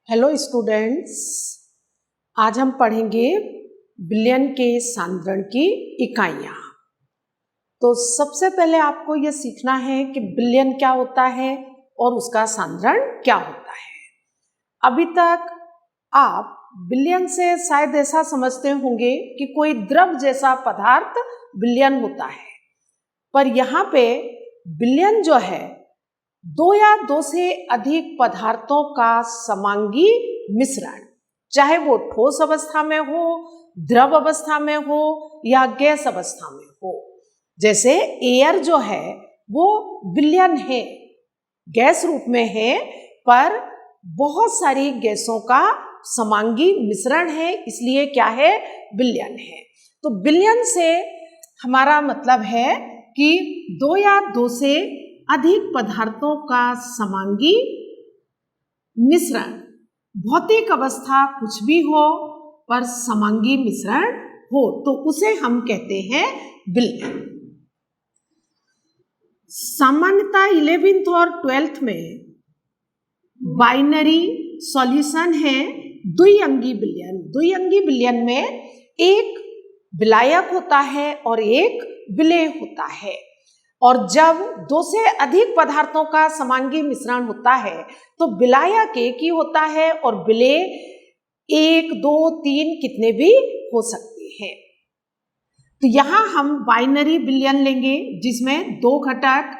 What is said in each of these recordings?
Hello students, आज हम पढ़ेंगे विलयन के सांद्रण की इकाइयाँ। तो सबसे पहले आपको ये सीखना है कि विलयन क्या होता है और उसका सांद्रण क्या होता है। अभी तक आप विलयन से शायद ऐसा समझते होंगे कि कोई द्रव जैसा पदार्थ विलयन होता है, पर यहाँ पे विलयन जो है दो या दो से अधिक पदार्थों का समांगी मिश्रण, चाहे वो ठोस अवस्था में हो, द्रव अवस्था में हो या गैस अवस्था में हो। जैसे एयर जो है वो विलयन है, गैस रूप में है, पर बहुत सारी गैसों का समांगी मिश्रण है, इसलिए क्या है, विलयन है। तो विलयन से हमारा मतलब है कि दो या दो से अधिक पदार्थों का समांगी मिश्रण, भौतिक अवस्था कुछ भी हो पर समांगी मिश्रण हो तो उसे हम कहते हैं विलयन। सामान्यतः 11th और 12th में बाइनरी सॉल्यूशन है द्विअंगी विलयन। द्विअंगी विलयन में एक विलायक होता है और एक विलेय होता है, और जब दो से अधिक पदार्थों का समांगी मिश्रण होता है तो विलायक एक ही होता है और विलेय 1, 2, 3 कितने भी हो सकते हैं। तो यहाँ हम बाइनरी विलयन लेंगे जिसमें दो घटक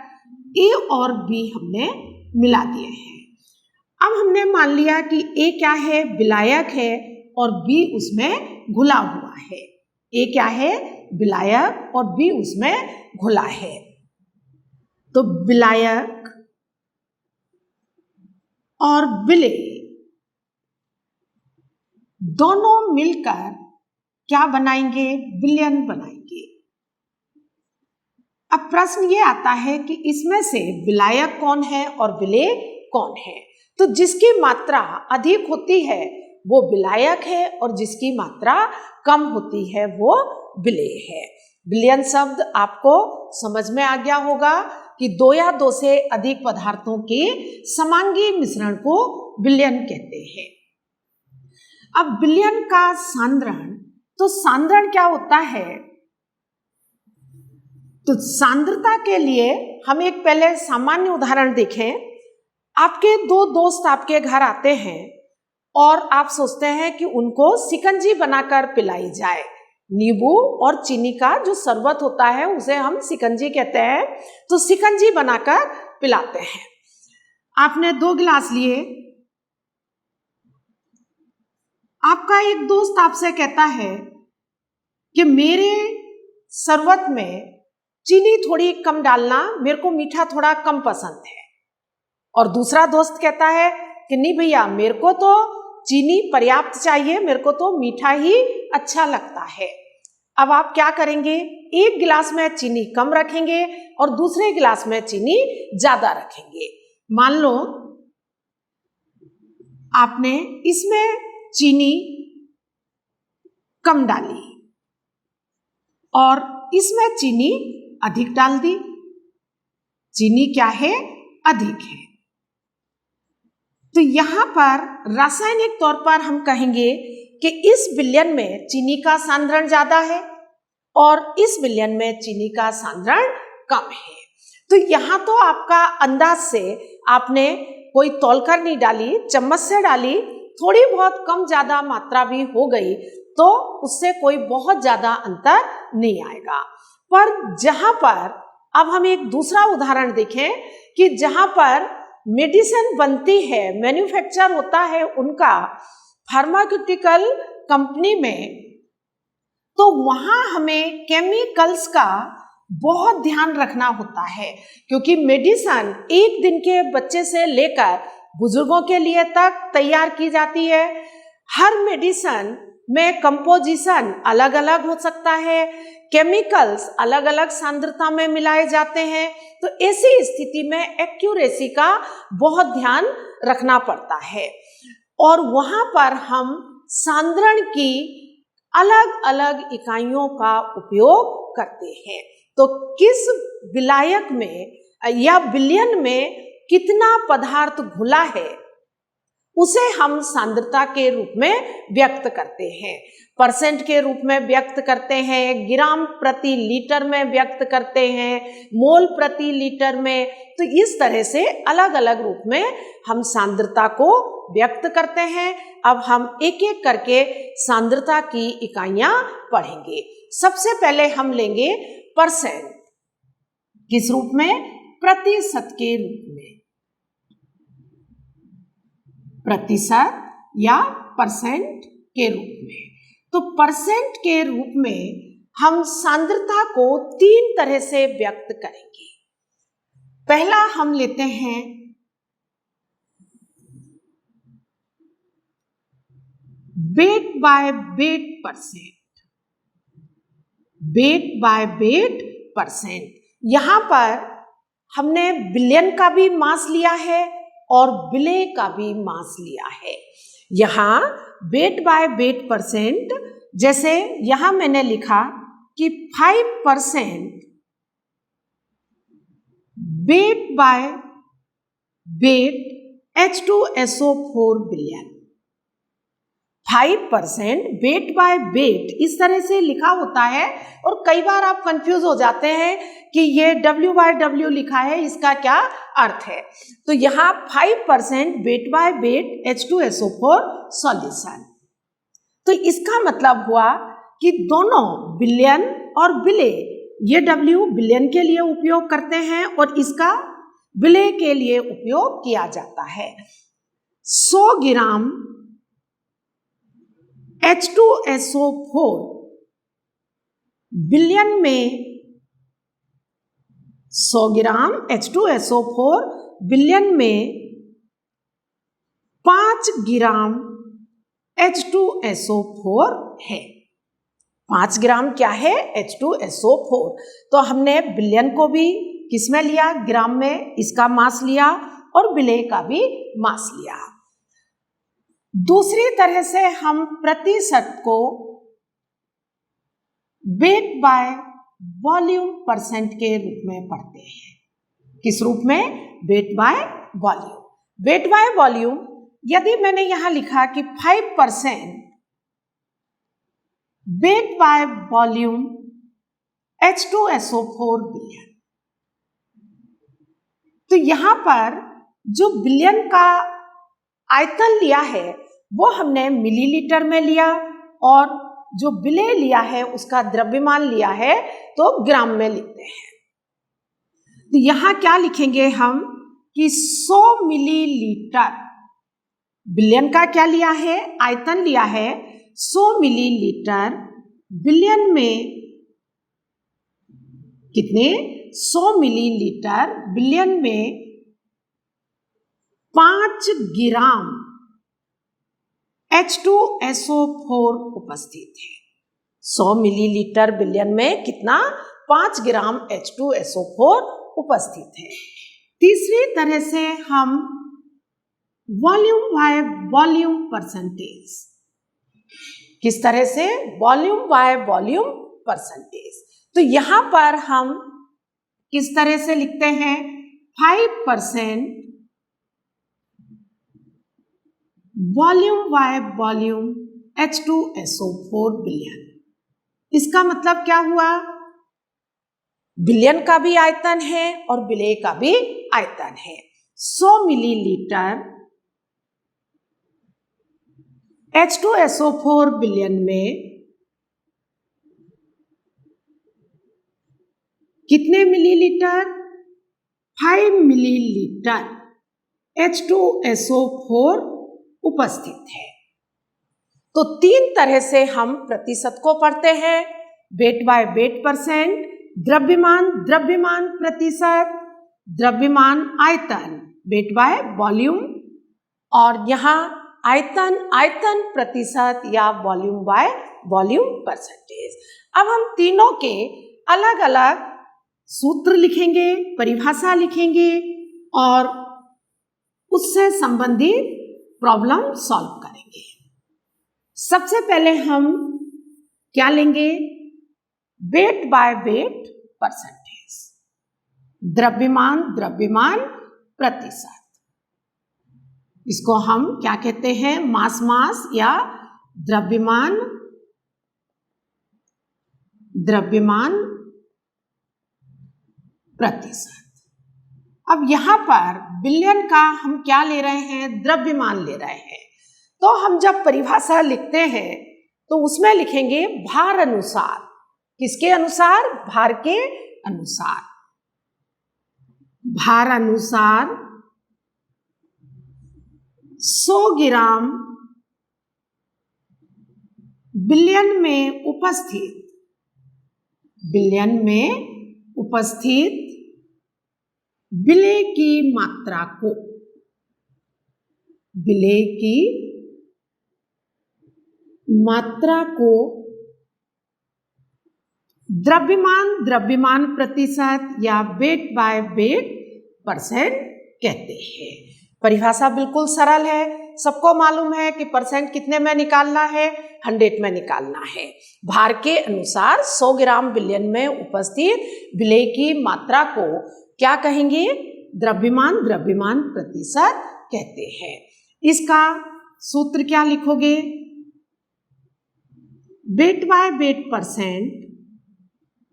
ए और बी हमने मिला दिए हैं। अब हमने मान लिया कि ए क्या है, विलायक है, और बी उसमें घुला हुआ है। ए क्या है, विलायक, और बी उसमें घुला है। तो विलायक और विलेय दोनों मिलकर क्या बनाएंगे, विलयन बनाएंगे। अब प्रश्न ये आता है कि इसमें से विलायक कौन है और विलेय कौन है। तो जिसकी मात्रा अधिक होती है वो विलायक है और जिसकी मात्रा कम होती है वो विलेय है। विलयन शब्द आपको समझ में आ गया होगा कि दो या दो से अधिक पदार्थों के समांगी मिश्रण को विलयन कहते हैं। अब विलयन का सांद्रण, तो सांद्रण क्या होता है, तो सांद्रता के लिए हम एक पहले सामान्य उदाहरण देखें। आपके दो दोस्त आपके घर आते हैं और आप सोचते हैं कि उनको शिकंजी बनाकर पिलाई जाए। नींबू और चीनी का जो शरबत होता है उसे हम शिकंजी कहते हैं। तो शिकंजी बनाकर पिलाते हैं। आपने 2 गिलास लिए। आपका एक दोस्त आपसे कहता है कि मेरे शरबत में चीनी थोड़ी कम डालना, मेरे को मीठा थोड़ा कम पसंद है। और दूसरा दोस्त कहता है कि नहीं भैया, मेरे को तो चीनी पर्याप्त चाहिए, मेरे को तो मीठा ही अच्छा लगता है। अब आप क्या करेंगे, एक गिलास में चीनी कम रखेंगे और दूसरे गिलास में चीनी ज्यादा रखेंगे। मान लो आपने इसमें चीनी कम डाली और इसमें चीनी अधिक डाल दी। चीनी क्या है, अधिक है। तो यहाँ पर रासायनिक तौर पर हम कहेंगे कि इस विलयन में चीनी का सांद्रण ज्यादा है और इस विलयन में चीनी का सांद्रण कम है। तो यहाँ तो आपका अंदाज से आपने कोई तौलकर नहीं डाली, चम्मच से डाली, थोड़ी बहुत कम ज्यादा मात्रा भी हो गई तो उससे कोई बहुत ज्यादा अंतर नहीं आएगा। पर जहाँ पर अब हम एक दूसरा उदाहरण देखें कि जहाँ पर मेडिसिन बनती है, मैन्युफैक्चर होता है उनका फार्मास्यूटिकल कंपनी में, तो वहां हमें केमिकल्स का बहुत ध्यान रखना होता है, क्योंकि मेडिसिन एक दिन के बच्चे से लेकर बुजुर्गों के लिए तक तैयार की जाती है। हर मेडिसिन में कंपोजिशन अलग अलग हो सकता है, केमिकल्स अलग अलग सांद्रता में मिलाए जाते हैं। तो ऐसी स्थिति में एक्यूरेसी का बहुत ध्यान रखना पड़ता है और वहां पर हम सांद्रण की अलग अलग इकाइयों का उपयोग करते हैं। तो किस विलायक में या विलयन में कितना पदार्थ घुला है उसे हम सांद्रता के रूप में व्यक्त करते हैं, परसेंट के रूप में व्यक्त करते हैं, ग्राम प्रति लीटर में व्यक्त करते हैं, मोल प्रति लीटर में। तो इस तरह से अलग अलग रूप में हम सांद्रता को व्यक्त करते हैं। अब हम एक एक करके सांद्रता की इकाइयां पढ़ेंगे। सबसे पहले हम लेंगे परसेंट, किस रूप में? प्रतिशत के रूप में, प्रतिशत या परसेंट के रूप में। तो परसेंट के रूप में हम सांद्रता को 3 तरह से व्यक्त करेंगे। पहला हम लेते हैं weight by weight percent, weight by weight percent. यहां पर हमने बिलियन का भी मास लिया है और विलेय का भी मास लिया है। यहां वेट बाय वेट परसेंट, जैसे यहां मैंने लिखा कि 5% weight by weight H2SO4 billion. 5% weight by weight इस तरह से लिखा होता है और कई बार आप कंफ्यूज हो जाते हैं कि ये W/W लिखा है, इसका क्या अर्थ है। तो यहाँ 5% weight by weight H2SO4 solution. तो इसका मतलब हुआ कि दोनों बिलियन और विलेय, ये W बिलियन के लिए उपयोग करते हैं और इसका विलेय के लिए उपयोग किया जाता है। 100 ग्राम H2SO4 बिलियन में, 100 ग्राम H2SO4 बिलियन में 5 ग्राम H2SO4 है। 5 ग्राम क्या है? H2SO4। तो हमने बिलियन को भी किस में लिया? ग्राम में, इसका मास लिया और विलेय का भी मास लिया। दूसरी तरह से हम प्रतिशत को वेट बाय वॉल्यूम परसेंट के रूप में पढ़ते हैं। किस रूप में? Weight by volume. Weight by volume, यदि मैंने यहां लिखा कि 5% weight by volume H2SO4 billion, तो यहां पर जो बिलियन का आयतन लिया है वो हमने मिलीलीटर में लिया और जो विलेय लिया है उसका द्रव्यमान लिया है तो ग्राम में लिखते हैं। तो यहां क्या लिखेंगे हम कि 100 मिलीलीटर, बिलियन का क्या लिया है? आयतन लिया है 100 मिलीलीटर, बिलियन में कितने? 100 मिलीलीटर, बिलियन में 5 ग्राम H2SO4 उपस्थित है। 100 मिलीलीटर बिलियन में कितना? 5 ग्राम H2SO4 उपस्थित है। तीसरी तरह से हम वॉल्यूम बाय वॉल्यूम परसेंटेज, किस तरह से? Volume by volume percentage. तो यहां पर हम किस तरह से लिखते हैं? 5% volume by volume H2SO4 billion. इसका मतलब क्या हुआ? बिलियन का भी आयतन है और विलेय का भी आयतन है। 100 मिलीलीटर H2SO4 बिलियन में कितने मिलीलीटर? 5 मिलीलीटर H2SO4 उपस्थित है। तो 3 तरह से हम प्रतिशत को पढ़ते हैं। वेट बाय वेट परसेंट, द्रव्यमान द्रव्यमान प्रतिशत, द्रव्यमान आयतन वेट बाय वॉल्यूम, और यहाँ आयतन आयतन प्रतिशत या वॉल्यूम बाय वॉल्यूम परसेंटेज। अब हम तीनों के अलग अलग सूत्र लिखेंगे, परिभाषा लिखेंगे और उससे संबंधित प्रॉब्लम सॉल्व करेंगे। सबसे पहले हम क्या लेंगे? वेट बाय वेट परसेंटेज, द्रव्यमान द्रव्यमान प्रतिशत। इसको हम क्या कहते हैं? मास या द्रव्यमान प्रतिशत। अब यहां पर बिलियन का हम क्या ले रहे हैं? द्रव्यमान ले रहे हैं। तो हम जब परिभाषा लिखते हैं तो उसमें लिखेंगे भार अनुसार। किसके अनुसार? भार के अनुसार। भार अनुसार 100 ग्राम बिलियन में उपस्थित विलेय की मात्रा को द्रव्यमान प्रतिशत या वेट बाय वेट परसेंट कहते हैं। परिभाषा बिल्कुल सरल है, सबको मालूम है कि परसेंट कितने में निकालना है? 100 में निकालना है। भार के अनुसार 100 ग्राम बिलियन में उपस्थित विलेय की मात्रा को क्या कहेंगे? द्रव्यमान प्रतिशत कहते हैं। इसका सूत्र क्या लिखोगे? वेट बाय वेट परसेंट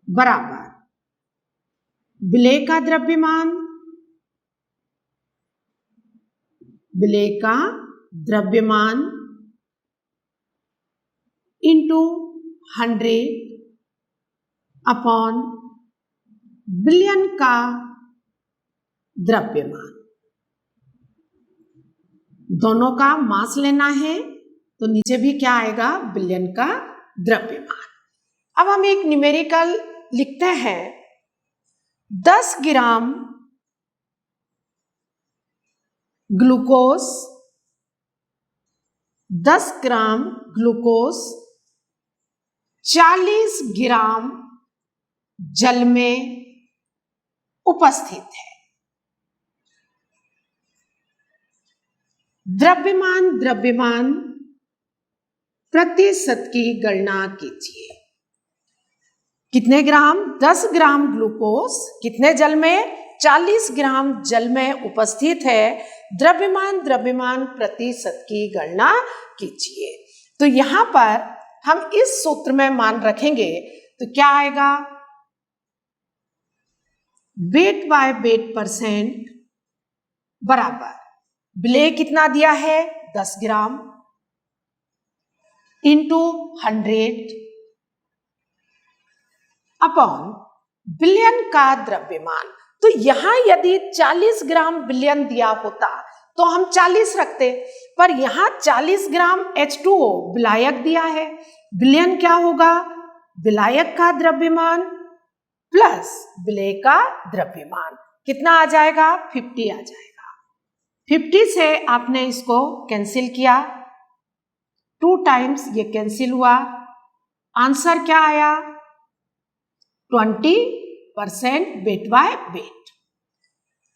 बराबर विलेय का द्रव्यमान इंटू 100 अपॉन बिलियन का द्रव्यमान। दोनों का मास लेना है तो नीचे भी क्या आएगा? बिलियन का द्रव्यमान। अब हम एक न्यूमेरिकल लिखते हैं। 10 ग्राम ग्लूकोज 40 ग्राम जल में उपस्थित है। द्रव्यमान प्रतिशत की गणना कीजिए। कितने ग्राम? 10 ग्राम ग्लूकोज कितने जल में? 40 ग्राम जल में उपस्थित है। द्रव्यमान प्रतिशत की गणना कीजिए। तो यहां पर हम इस सूत्र में मान रखेंगे तो क्या आएगा? वेट बाय वेट परसेंट बराबर विलेय कितना दिया है? 10 ग्राम इंटू 100 अपॉन बिलियन का द्रव्यमान। तो यहां यदि 40 ग्राम बिलियन दिया होता तो हम 40 रखते, पर यहां 40 ग्राम H2O विलायक दिया है। बिलियन क्या होगा? विलायक का द्रव्यमान प्लस विलेय का द्रव्यमान। कितना आ जाएगा? 50 आ जाएगा। 50 से आपने इसको कैंसिल किया, 2 टाइम्स ये कैंसिल हुआ। आंसर क्या आया? 20% वेट बाय वेट।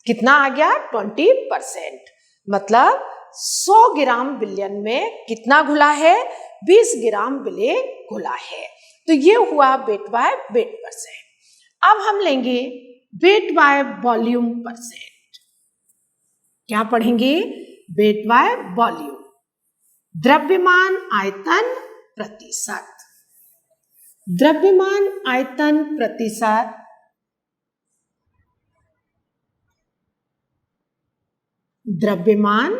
कितना आ गया? 20%। मतलब 100 ग्राम बिलियन में कितना घुला है? 20 ग्राम विलेय घुला है। तो ये हुआ वेट बाय वेट परसेंट। अब हम लेंगे वेट बाय वॉल्यूम परसेंट। क्या पढ़ेंगे? Weight by volume. द्रव्यमान आयतन प्रतिशत। द्रव्यमान आयतन प्रतिशत द्रव्यमान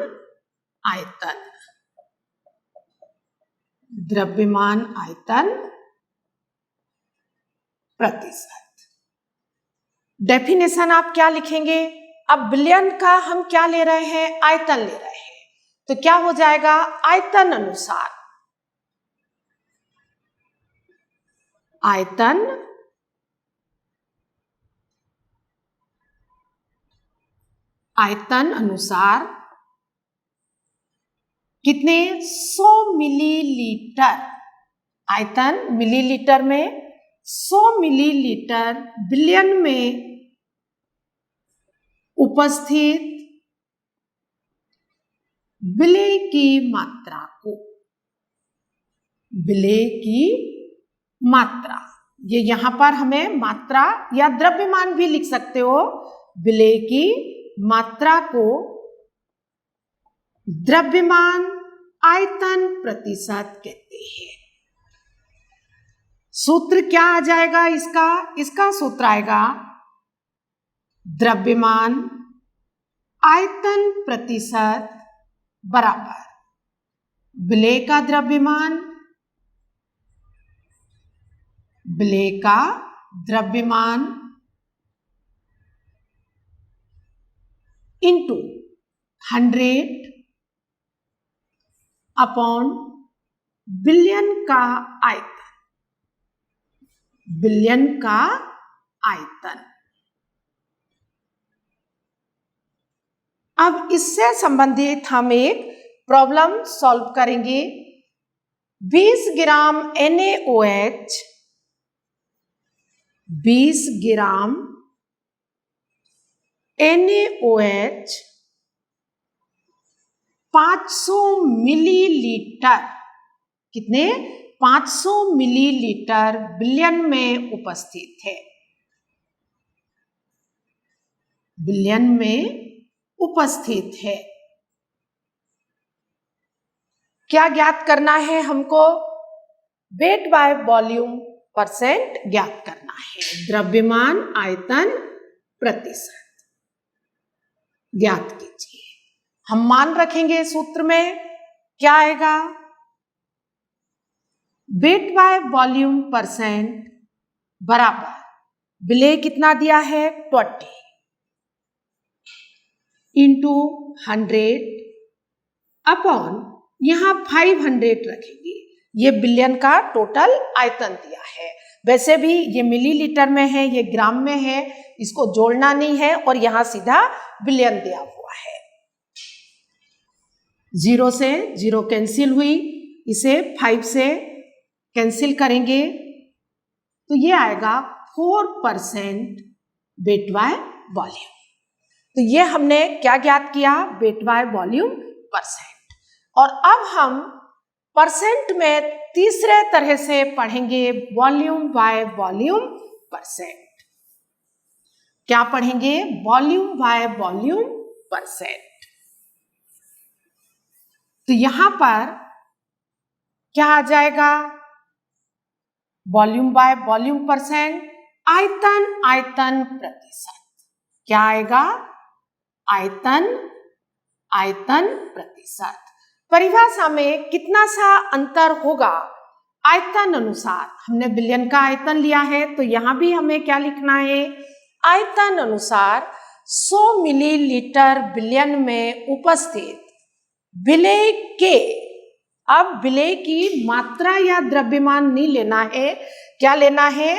आयतन प्रतिशत। डेफिनेशन आप क्या लिखेंगे? अब बिलियन का हम क्या ले रहे हैं? आयतन ले रहे हैं। तो क्या हो जाएगा? आयतन अनुसार कितने? 100 मिलीलीटर। आयतन मिलीलीटर में 100 मिलीलीटर बिलियन में उपस्थित विलेय की मात्रा, ये यहां पर हमें मात्रा या द्रव्यमान भी लिख सकते हो। विलेय की मात्रा को द्रव्यमान आयतन प्रतिशत कहते हैं। सूत्र क्या आ जाएगा इसका सूत्र आएगा द्रव्यमान आयतन प्रतिशत बराबर विलेय का द्रव्यमान इंटू 100 अपॉन बिलियन का आयतन। अब इससे संबंधित हम एक प्रॉब्लम सॉल्व करेंगे। 20 ग्राम NaOH 20 ग्राम NaOH 500 मिलीलीटर, कितने 500 मिलीलीटर बिलियन में उपस्थित है, बिलियन में उपस्थित है। क्या ज्ञात करना है हमको? वेट बाय वॉल्यूम परसेंट ज्ञात करना है। द्रव्यमान आयतन प्रतिशत ज्ञात कीजिए। हम मान रखेंगे सूत्र में, क्या आएगा? वेट बाय वॉल्यूम परसेंट बराबर विलेय कितना दिया है 20 इंटू 100 अपॉन यहां 500 रखेंगे। ये बिलियन का टोटल आयतन दिया है। वैसे भी ये मिलीलीटर में है, ये ग्राम में है, इसको जोड़ना नहीं है और यहां सीधा बिलियन दिया हुआ है। 0 से 0 कैंसिल हुई, इसे 5 से कैंसिल करेंगे तो ये आएगा 4% वेट बाय वॉल्यूम। तो ये हमने क्या ज्ञात किया? Weight by volume percent. और अब हम परसेंट में तीसरे तरह से पढ़ेंगे, वॉल्यूम बाय वॉल्यूम परसेंट। क्या पढ़ेंगे? Volume by volume percent. तो यहां पर क्या आ जाएगा? वॉल्यूम बाय वॉल्यूम परसेंट, आयतन प्रतिशत। क्या आएगा? आयतन प्रतिशत। परिभाषा में कितना सा अंतर होगा आयतन अनुसार? हमने बिलियन का आयतन लिया है तो यहां भी हमें क्या लिखना है? आयतन अनुसार 100 मिलीलीटर बिलियन में उपस्थित विलेय के, अब विलेय की मात्रा या द्रव्यमान नहीं लेना है, क्या लेना है?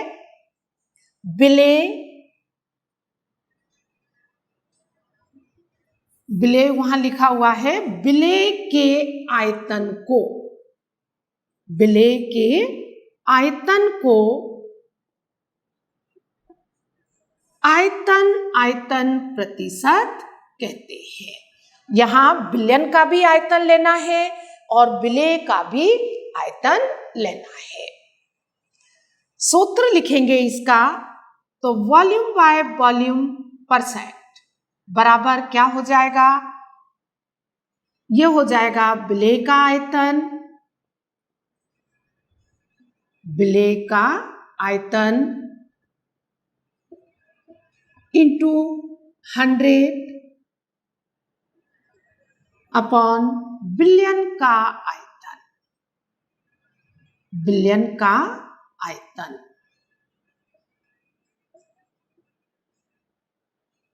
विलेय वहां लिखा हुआ है, विलेय के आयतन को, विलेय के आयतन को आयतन प्रतिशत कहते हैं। यहां बिलियन का भी आयतन लेना है और विलेय का भी आयतन लेना है। सूत्र लिखेंगे इसका, तो वॉल्यूम बाय वॉल्यूम परसेंट बराबर क्या हो जाएगा? ये हो जाएगा विलेय का आयतन इंटू 100 अपॉन बिलियन का आयतन।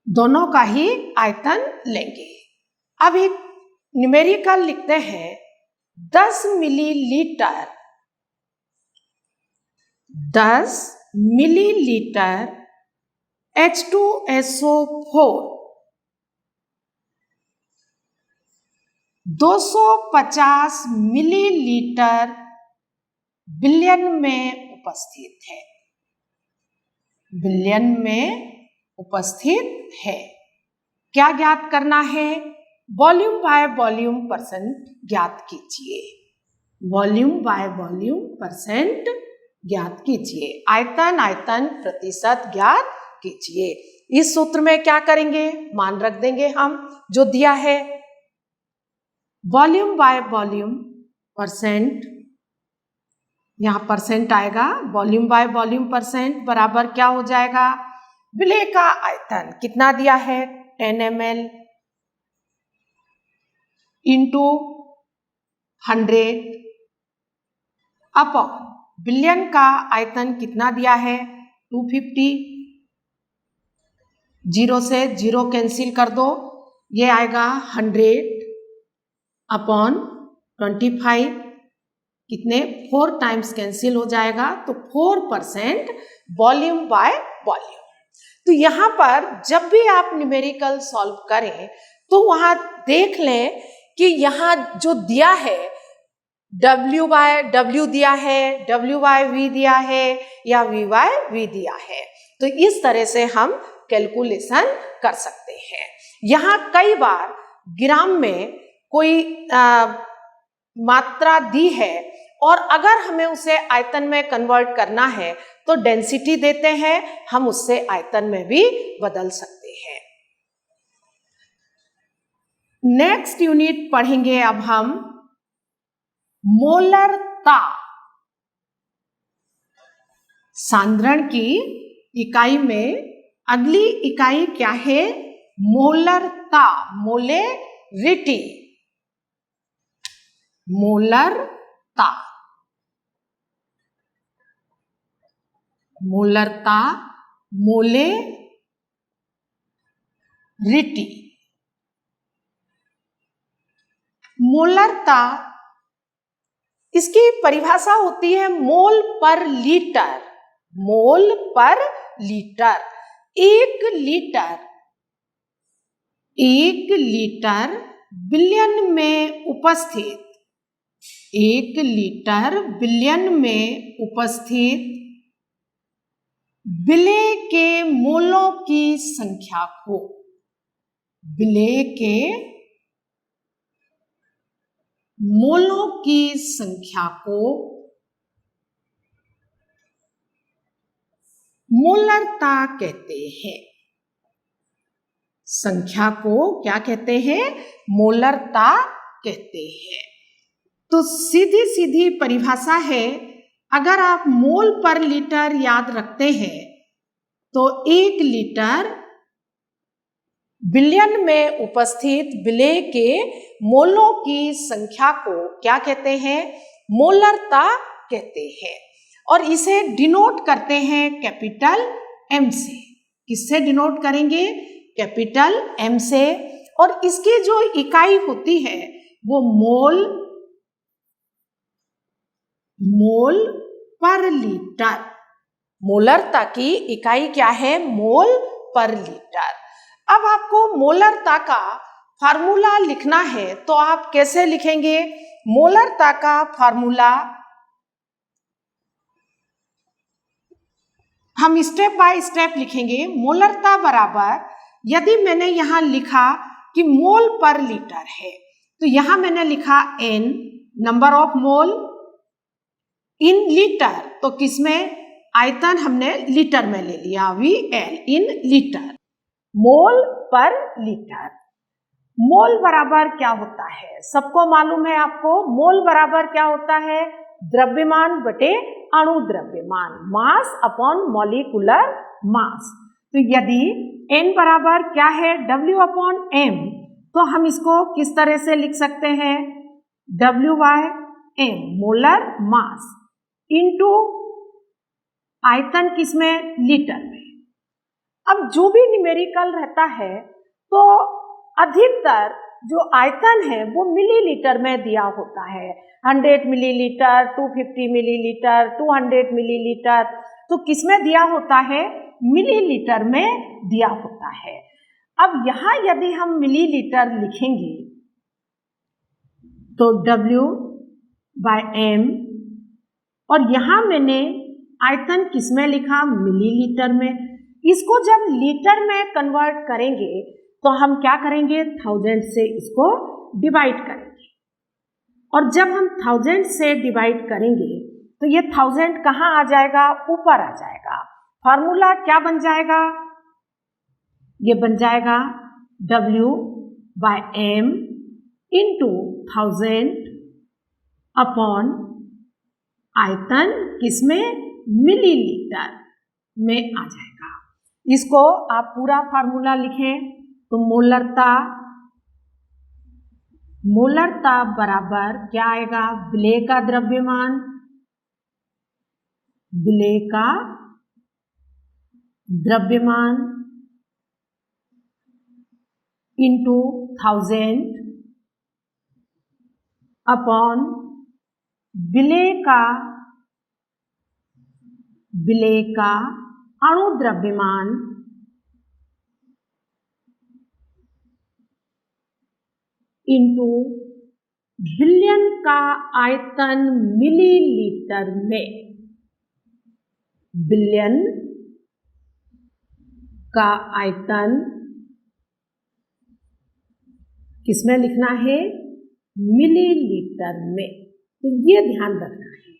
दोनों का ही आयतन लेंगे। अब एक न्यूमेरिकल लिखते हैं, 10 मिलीलीटर H2SO4 250 मिलीलीटर बिलियन में उपस्थित है, बिलियन में उपस्थित है। क्या ज्ञात करना है? वॉल्यूम बाय वॉल्यूम परसेंट ज्ञात कीजिए। वॉल्यूम बाय वॉल्यूम परसेंट ज्ञात कीजिए। आयतन प्रतिशत ज्ञात कीजिए। इस सूत्र में क्या करेंगे? मान रख देंगे हम जो दिया है। वॉल्यूम बाय वॉल्यूम परसेंट, यहाँ परसेंट आएगा, वॉल्यूम बाय वॉल्यूम परसेंट बराबर क्या हो जाएगा, विलेय का आयतन कितना दिया है 10 ml इंटू 100 अपॉन बिलियन का आयतन कितना दिया है 250, 0 से 0 कैंसिल कर दो, ये आएगा 100 अपॉन 25, कितने 4 टाइम्स कैंसिल हो जाएगा, तो 4% वॉल्यूम बाय वॉल्यूम। तो यहाँ पर जब भी आप न्यूमेरिकल सॉल्व करें तो वहां देख लें कि यहाँ जो दिया है W बाय W दिया है, W बाय V दिया है या V बाय V दिया है, तो इस तरह से हम कैलकुलेशन कर सकते हैं। यहाँ कई बार ग्राम में कोई मात्रा दी है और अगर हमें उसे आयतन में कन्वर्ट करना है तो डेंसिटी देते हैं, हम उससे आयतन में भी बदल सकते हैं। नेक्स्ट यूनिट पढ़ेंगे अब हम मोलरता। सांद्रण की इकाई में अगली इकाई क्या है, मोलरता, मोलेरिटी, मोलरता, मोलरता, मोलेरिटी। मोलरता, इसकी परिभाषा होती है मोल पर लीटर, मोल पर लीटर। 1 लीटर बिलियन में उपस्थित, 1 लीटर बिलियन में उपस्थित विलेय के मोलों की संख्या को, विलेय के मोलों की संख्या को मोलरता कहते हैं। संख्या को क्या कहते हैं, मोलरता कहते हैं। तो सीधी सीधी परिभाषा है, अगर आप मोल पर लीटर याद रखते हैं तो 1 लीटर बिलियन में उपस्थित विलेय के मोलों की संख्या को क्या कहते हैं, मोलरता कहते हैं। और इसे डिनोट करते हैं कैपिटल M से। किससे डिनोट करेंगे, कैपिटल M से। और इसकी जो इकाई होती है वो मोल पर लीटर। मोलरता की इकाई क्या है, मोल पर लीटर। अब आपको मोलरता का फार्मूला लिखना है तो आप कैसे लिखेंगे, मोलरता का फार्मूला हम स्टेप बाय स्टेप लिखेंगे। मोलरता बराबर, यदि मैंने यहां लिखा कि मोल पर लीटर है तो यहां मैंने लिखा N number of mole in litre, तो किसमें, आयतन हमने लीटर में ले लिया, VL इन लीटर, मोल पर लीटर। मोल बराबर क्या होता है, सबको मालूम है आपको, मोल बराबर क्या होता है, द्रव्यमान बटे अणु द्रव्यमान, मास अपॉन मॉलिक्यूलर मास। तो यदि N बराबर क्या है, W अपॉन M, तो हम इसको किस तरह से लिख सकते हैं, W by M molar mass into आयतन किसमें, लीटर में। अब जो भी न्यूमेरिकल रहता है तो अधिकतर जो आयतन है वो मिलीलीटर में दिया होता है, 100 मिलीलीटर, 250 मिलीलीटर, 200 मिलीलीटर, तो किसमें दिया होता है, मिलीलीटर में दिया होता है। अब यहाँ यदि हम मिलीलीटर लिखेंगे तो W बाय M, और यहाँ मैंने आयतन किसमें लिखा, मिलीलीटर में। इसको जब लीटर में कन्वर्ट करेंगे तो हम क्या करेंगे, 1000 से इसको डिवाइड करेंगे। और जब हम 1000 से डिवाइड करेंगे तो ये 1000 कहाँ आ जाएगा, ऊपर आ जाएगा। फार्मूला क्या बन जाएगा, ये बन जाएगा W by M into 1000 upon आयतन किसमें, मिलीलीटर में आ जाएगा। इसको आप पूरा फार्मूला लिखें तो मोलरता बराबर क्या आएगा, विलेय का द्रव्यमान, विलेय का द्रव्यमान इंटू 1000 अपॉन विलेय का अणु द्रव्यमान इंटू बिलियन का आयतन मिलीलीटर में। बिलियन का आयतन किसमें लिखना है, मिलीलीटर में। तो ये ध्यान रखना है,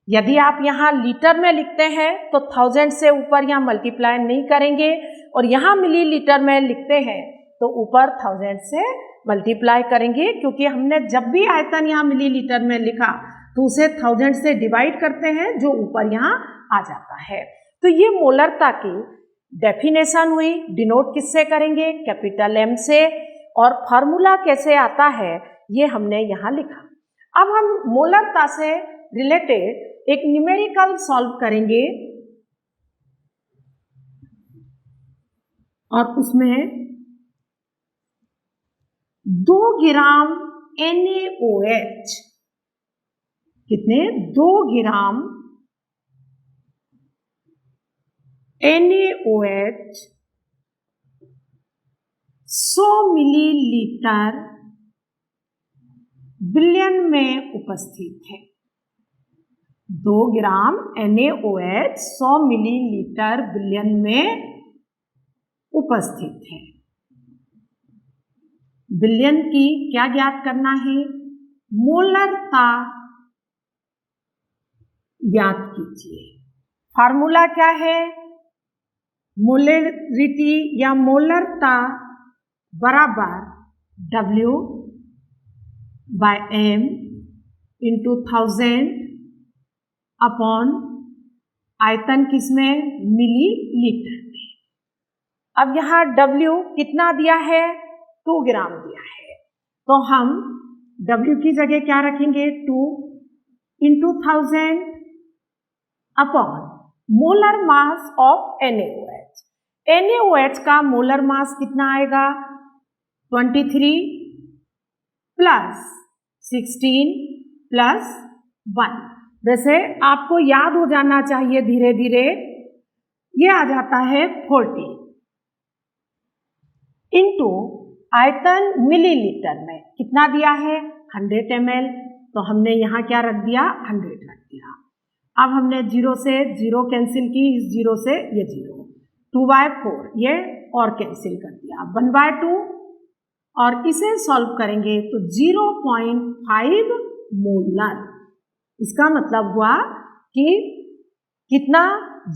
यदि आप यहाँ लीटर में लिखते हैं तो 1000 से ऊपर यहाँ मल्टीप्लाई नहीं करेंगे, और यहाँ मिलीलीटर में लिखते हैं तो ऊपर 1000 से मल्टीप्लाई करेंगे, क्योंकि हमने जब भी आयतन यहाँ मिलीलीटर में लिखा तो उसे 1000 से डिवाइड करते हैं, जो ऊपर यहाँ आ जाता है। तो ये मोलरता की डेफिनेशन हुई। डिनोट किससे करेंगे, कैपिटल M से, और फार्मूला कैसे आता है ये हमने यहाँ लिखा। अब हम मोलरता से रिलेटेड एक न्यूमेरिकल सॉल्व करेंगे, और उसमें 2 ग्राम NaOH, कितने, 2 ग्राम NaOH 100 मिलीलीटर बिलियन में उपस्थित है। 2 ग्राम NaOH 100 मिलीलीटर बिलियन में उपस्थित है। बिलियन की क्या ज्ञात करना है, मोलरता ज्ञात कीजिए। फार्मूला क्या है, मोलरिटी या मोलरता बराबर W by M into 1000 upon आयतन किसमें, मिलीलीटर में। अब यहाँ W कितना दिया है, 2 ग्राम दिया है, तो हम W की जगह क्या रखेंगे, 2 into 1000 upon molar mass of NaOH। NaOH का मोलर मास कितना आएगा, 23 प्लस 16 प्लस 1। वैसे आपको याद हो जाना चाहिए धीरे धीरे, ये आ जाता है 40 इंटू आयतन मिलीलीटर में कितना दिया है, 100 ml, तो हमने यहाँ क्या रख दिया, 100 रख दिया। अब हमने 0 से 0 कैंसिल की, इस 0 से ये 0, 2/4 ये और कैंसिल कर दिया, 1/2, और इसे सॉल्व करेंगे तो 0.5 मोलर। इसका मतलब हुआ कि कितना,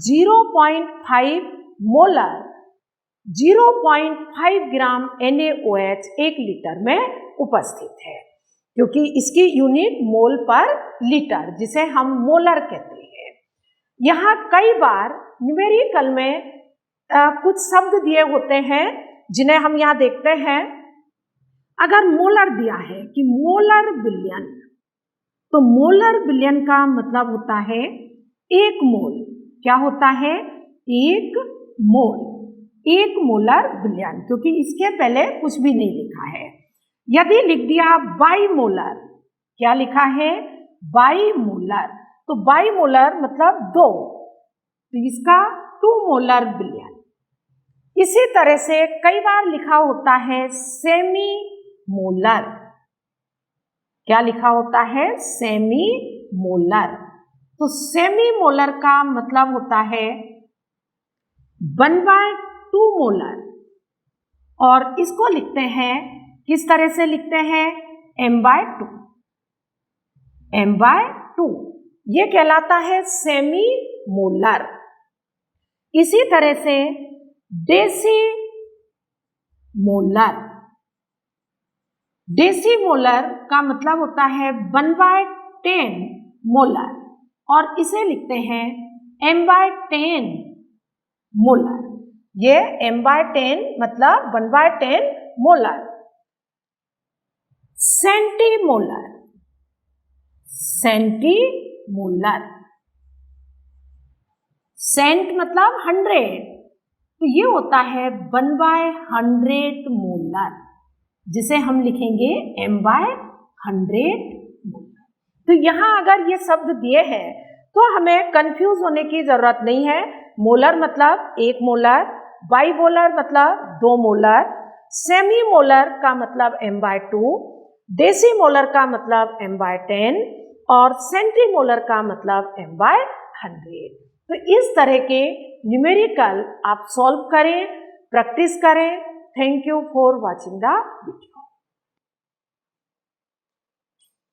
0.5 मोलर, 0.5 ग्राम NaOH 1 लीटर में उपस्थित है, क्योंकि इसकी यूनिट मोल पर लीटर, जिसे हम मोलर कहते हैं। यहाँ कई बार न्यूमेरिकल में कुछ शब्द दिए होते हैं जिन्हें हम यहाँ देखते हैं। अगर मोलर दिया है कि मोलर बिलियन, तो मोलर बिलियन का मतलब होता है 1 मोल। क्या होता है, 1 मोल, 1 मोलर बिलियन, क्योंकि इसके पहले कुछ भी नहीं लिखा है। यदि लिख दिया बाईमोलर, क्या लिखा है, बाईमोलर, तो बाईमोलर मतलब 2, तो इसका 2 मोलर बिलियन। इसी तरह से कई बार लिखा होता है सेमी मोलर। क्या लिखा होता है, सेमी मोलर। तो सेमी मोलर का मतलब होता है 1/2 मोलर, और इसको लिखते हैं, किस तरह से लिखते हैं, m/2, m/2, ये कहलाता है सेमी मोलर। इसी तरह से डेसी मोलर, डेसीमोलर का मतलब होता है 1/10 मोलर और इसे लिखते हैं m/10 मोलर। ये m/10 मतलब 1/10 मोलर। सेंटीमोलर, सेंटीमोलर, सेंट मतलब 100, तो ये होता है 1/100 मोलर, जिसे हम लिखेंगे m/100 मोलर। तो यहाँ अगर ये शब्द दिए हैं तो हमें कंफ्यूज होने की जरूरत नहीं है। मोलर मतलब 1 मोलर, बाइमोलर मतलब 2 मोलर, सेमी मोलर का मतलब m/2, डेसीमोलर का मतलब m/10 और सेंटीमोलर का मतलब m/100। तो इस तरह के न्यूमेरिकल आप सॉल्व करें, प्रैक्टिस करें। Thank you for watching the video.